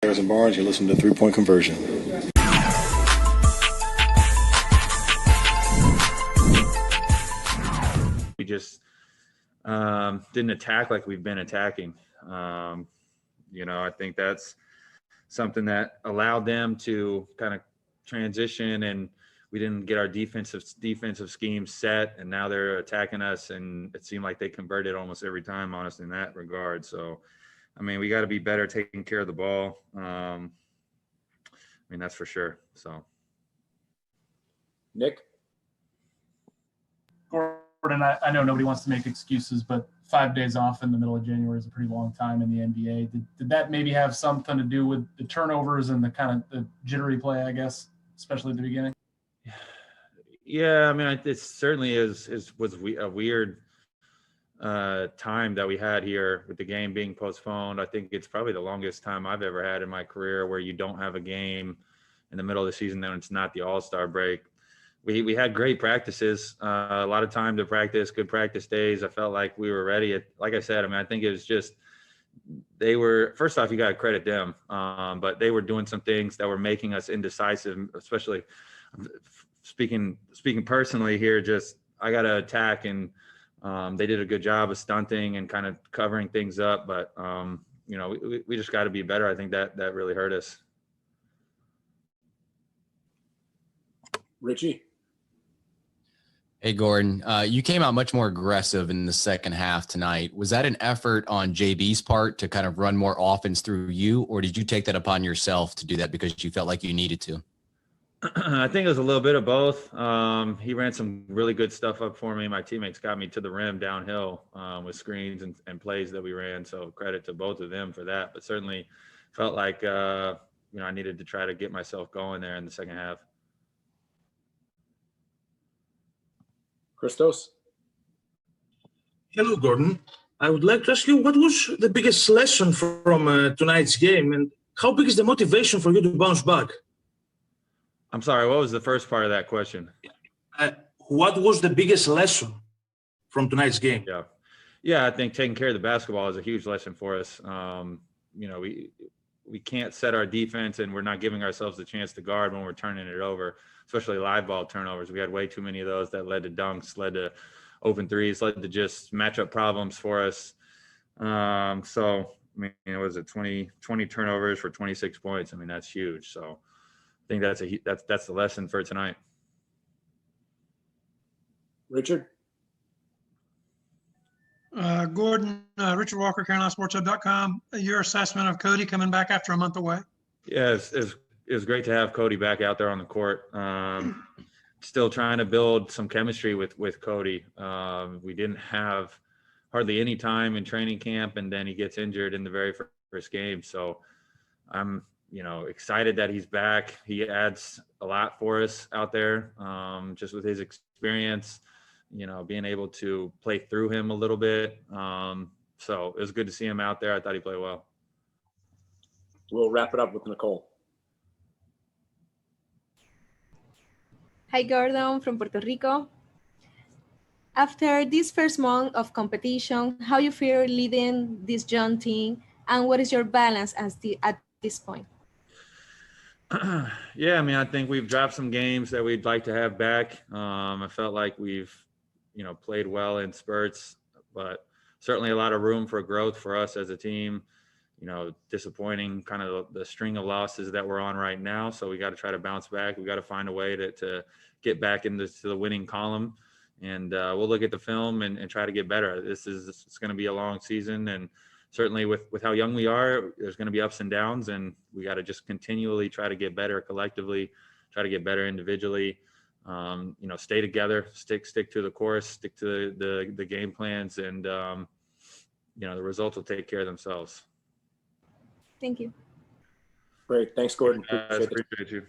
Harrison Barnes. You're listening to 3-Point Conversion. We just didn't attack like we've been attacking. I think that's something that allowed them to kind of transition, and we didn't get our defensive scheme set, and now they're attacking us, and it seemed like they converted almost every time on us in that regard. So, we got to be better taking care of the ball. That's for sure. So, Nick? Gordon, I know nobody wants to make excuses, but 5 days off in the middle of January is a pretty long time in the NBA. Did that maybe have something to do with the turnovers and the kind of the jittery play, I guess, especially at the beginning? Yeah, it certainly was a weird time that we had here with the game being postponed. I think it's probably the longest time I've ever had in my career where you don't have a game in the middle of the season, then it's not the All-Star break. We had great practices, a lot of time to practice, good practice days. I felt like we were ready. Like I said, I think it was just they were – first off, you got to credit them, but they were doing some things that were making us indecisive, especially speaking personally here. Just I got to attack, and they did a good job of stunting and kind of covering things up. But, we just got to be better. I think that really hurt us. Richie? Hey, Gordon, you came out much more aggressive in the second half tonight. Was that an effort on JB's part to kind of run more offense through you, or did you take that upon yourself to do that because you felt like you needed to? I think it was a little bit of both. He ran some really good stuff up for me. My teammates got me to the rim downhill with screens and plays that we ran. So credit to both of them for that. But certainly felt like, I needed to try to get myself going there in the second half. Christos? Hello, Gordon. I would like to ask you, what was the biggest lesson from tonight's game, and how big is the motivation for you to bounce back? I'm sorry, what was the first part of that question? What was the biggest lesson from tonight's game? Yeah, I think taking care of the basketball is a huge lesson for us. We can't set our defense, and we're not giving ourselves the chance to guard when we're turning it over, especially live ball turnovers. We had way too many of those that led to dunks, led to open threes, led to just matchup problems for us. Was it 20 turnovers for 26 points? That's huge. So I think that's the lesson for tonight. Richard? Gordon, Richard Walker, CarolinaSportsHub.com. Your assessment of Cody coming back after a month away? Yeah, it was great to have Cody back out there on the court. Still trying to build some chemistry with Cody. We didn't have hardly any time in training camp, and then he gets injured in the very first game. So I'm, excited that he's back. He adds a lot for us out there, just with his experience, being able to play through him a little bit. So it was good to see him out there. I thought he played well. We'll wrap it up with Nicole. Hi, Gordon from Puerto Rico. After this first month of competition, how you feel leading this young team, and what is your balance at this point? Yeah, I think we've dropped some games that we'd like to have back. I felt like we've, played well in spurts, but certainly a lot of room for growth for us as a team. Disappointing kind of the string of losses that we're on right now. So we got to try to bounce back. We got to find a way to get back into the winning column. And we'll look at the film and try to get better. It's going to be a long season. And certainly with how young we are, there's going to be ups and downs. And we got to just continually try to get better collectively, try to get better individually. Stay together, stick to the course, stick to the game plans. And, the results will take care of themselves. Thank you. Great. Thanks, Gordon. Appreciate you.